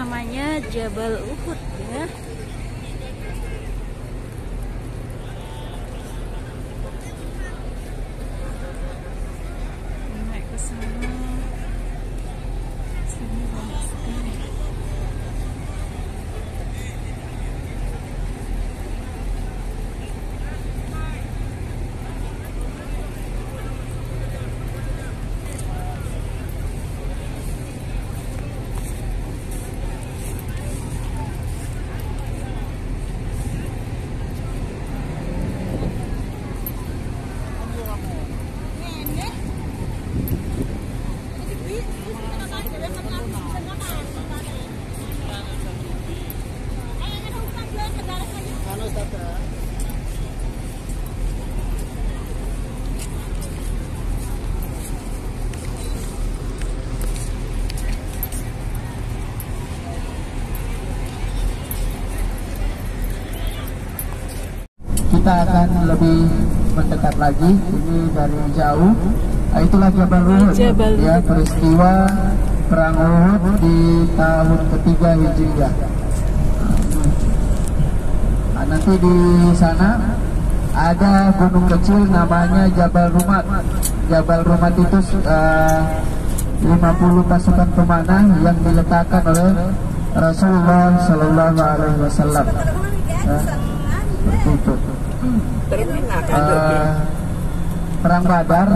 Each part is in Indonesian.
namanya Jabal Uhud ya. Naik ke sana. Sini banyak sekali. Kita akan lebih mendekat lagi. Ini dari jauh. Itulah Jabal Uhud. Ya, peristiwa perang Uhud di tahun ketiga Hijriah. Nah, nanti di sana ada gunung kecil namanya Jabal Rumat. Jabal Rumat itu 50 pasukan pemanah yang diletakkan oleh Rasulullah Shallallahu Alaihi Wasallam. Seperti itu. Perang Badar,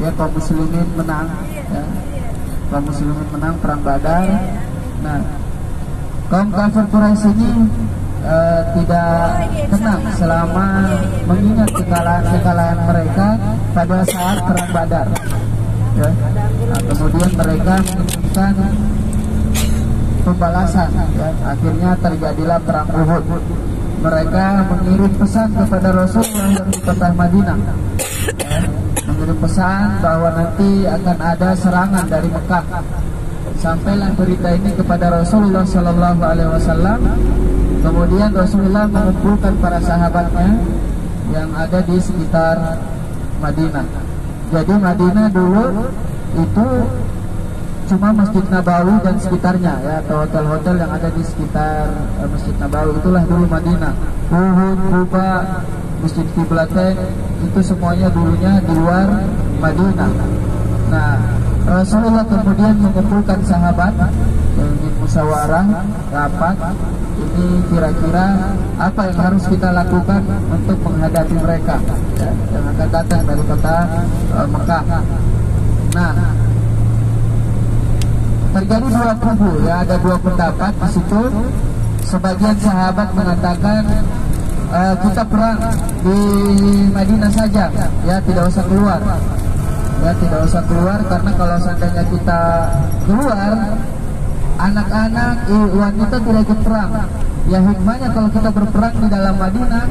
ya, kaum muslimin menang, ya. Kaum muslimin menang perang Badar. Nah, kaum kafir Quraisy ini tidak tenang selama mengingat kekalahan mereka pada saat perang Badar, ya. Nah, kemudian mereka menginginkan pembalasan, ya. Akhirnya terjadilah perang Uhud. Mereka mengirim pesan kepada Rasulullah yang di kota Madinah, ya, mengirim pesan bahwa nanti akan ada serangan dari Mekah. Sampailah berita ini kepada Rasulullah Shallallahu Alaihi Wasallam. Kemudian Rasulullah mengumpulkan para sahabatnya yang ada di sekitar Madinah. Jadi Madinah dulu itu cuma Masjid Nabawi dan sekitarnya, ya, atau hotel-hotel yang ada di sekitar Masjid Nabawi. Itulah dulu Madinah. Uhud, Kuba, Masjid Qiblatain, itu semuanya dulunya di luar Madinah. Nah, Rasulullah kemudian mengumpulkan sahabat yang di musyawarah rapat. Ini kira-kira apa yang harus kita lakukan untuk menghadapi mereka, ya, yang akan datang dari kota Mekah. Nah, terjadi dua kubu, ya, ada dua pendapat di situ. Sebagian sahabat mengatakan kita perang di Madinah saja, ya, tidak usah keluar, ya, tidak usah keluar, karena kalau seandainya kita keluar, anak-anak, wanita tidak ikut perang. Ya, hikmahnya kalau kita berperang di dalam Madinah,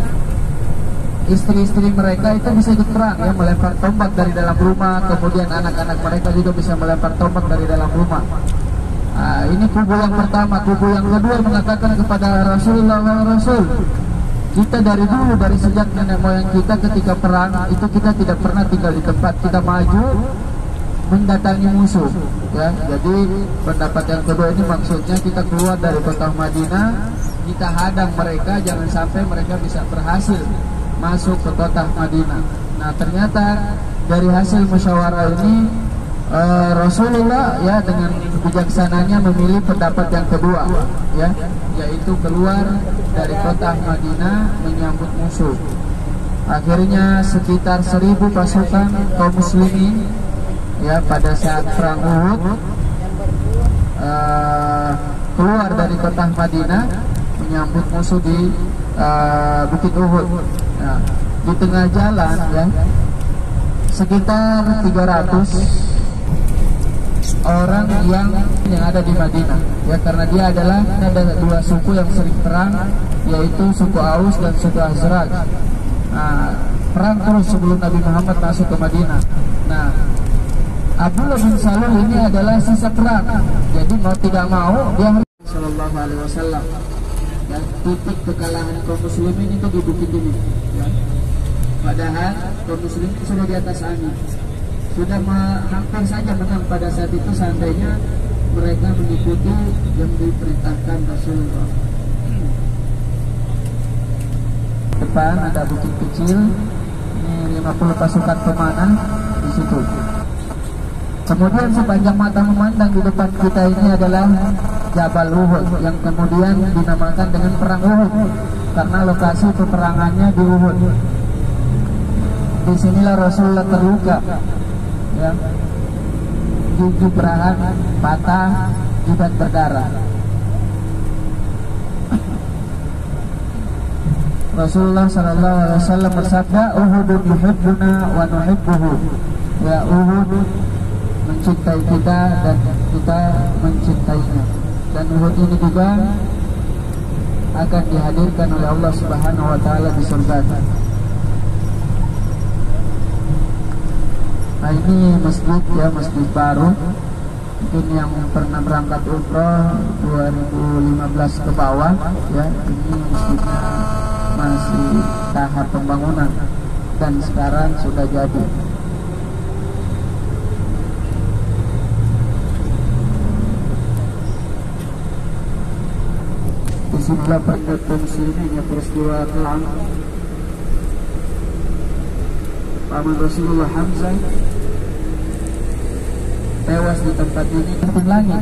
istri-istri mereka itu bisa ikut perang, ya, melempar tombak dari dalam rumah. Kemudian anak-anak mereka juga bisa melempar tombak dari dalam rumah. Nah, ini kubu yang pertama. Kubu yang kedua mengatakan kepada Rasulullah, Rasul, kita dari dulu, dari sejak nenek moyang kita ketika perang itu kita tidak pernah tinggal di tempat, kita maju mendatangi musuh, ya. Jadi pendapat yang kedua ini maksudnya kita keluar dari kota Madinah, kita hadang mereka, jangan sampai mereka bisa berhasil masuk ke kota Madinah. Nah, ternyata dari hasil musyawarah ini Rasulullah, ya, dengan bijaksananya memilih pendapat yang kedua, ya, yaitu keluar dari kota Madinah menyambut musuh. Akhirnya sekitar 1000 pasukan kaum muslimin, ya, pada saat perang Uhud keluar dari kota Madinah menyambut musuh di Bukit Uhud. Nah, di tengah jalan, ya, sekitar 300 orang yang ada di Madinah, ya, karena dia adalah ada dua suku yang sering perang, yaitu suku Aus dan suku Khazraj. Nah, perang terus sebelum Nabi Muhammad masuk ke Madinah. Nah, Abdullah bin Salul ini adalah sisa perang. Jadi mau tidak mau dia harus Sallallahu Alaihi Wasallam. Dan titik kekalahan kaum muslimin itu di bukit ini, ya. Padahal kaum muslimin sudah di atas angin, sudah hampir saja menang pada saat itu. Seandainya mereka mengikuti yang diperintahkan Rasulullah. Depan ada bukit kecil, ini 50 pasukan pemanah di situ. Kemudian sepanjang mata memandang di depan kita ini adalah Jabal Uhud yang kemudian dinamakan dengan Perang Uhud karena lokasi peperangannya di Uhud. Disinilah Rasulullah terluka, ya, gigi perahan patah, jidat berdarah. Rasulullah sallallahu alaihi wasallam bersabda, "Uhudun yuhibbuna wa nuhibbuhu." Ya, Uhud mencintai kita dan kita mencintainya. Dan Uhud ini juga akan dihadirkan oleh Allah Subhanahu wa taala di surga. Nah, ini masjid, ya, masjid baru. Mungkin yang pernah berangkat umroh 2015 ke bawah, ya, ini masjidnya masih tahap pembangunan dan sekarang sudah jadi. Disinilah pendukung sini peristiwa kelam paman Rasulullah Hamzah tewas di tempat ini. Penting lagi,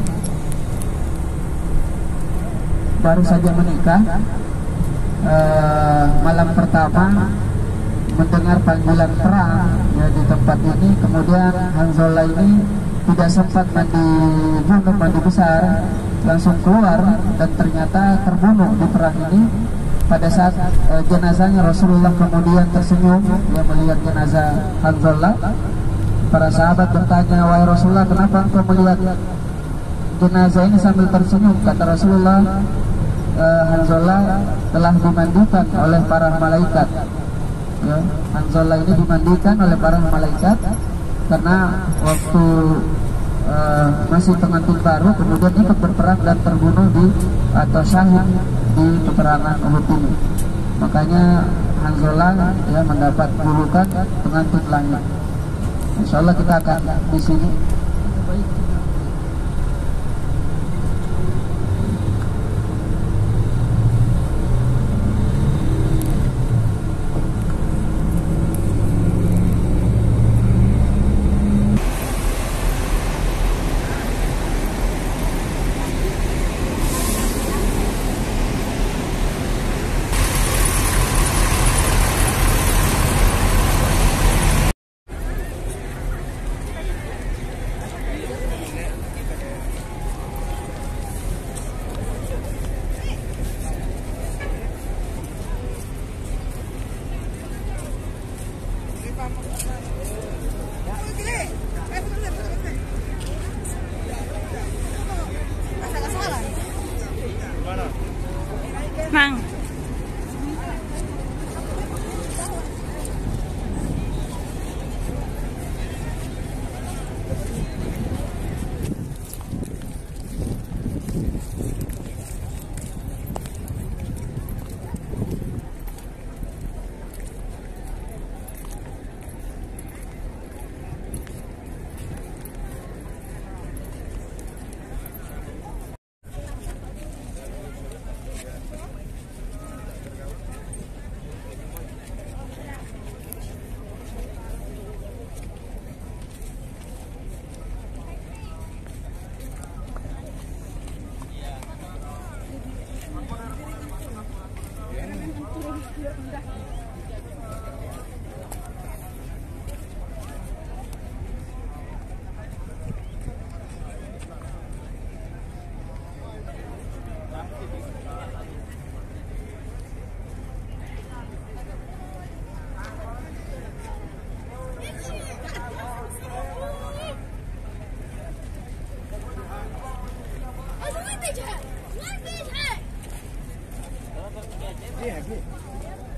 baru saja menikah, malam pertama mendengar panggilan perang, ya, di tempat ini. Kemudian Hanzalah ini tidak sempat mandi besar, langsung keluar dan ternyata terbunuh di perang ini. Pada saat jenazahnya Rasulullah kemudian tersenyum, dia melihat jenazah Hanzalah. Para sahabat bertanya, "Wahai Rasulullah, kenapa engkau melihat jenazah ini sambil tersenyum?" Kata Rasulullah, "Hanzalah telah dimandikan oleh para malaikat." Ya, Hanzalah ini dimandikan oleh para malaikat karena waktu masih pengantin baru kemudian ikut berperang dan terbunuh atau syahid di peperangan Uhud ini. Makanya Hanzalah, ya, mendapat julukan pengantin langit. Insyaallah kita akan di sini. Mang. Yeah, good.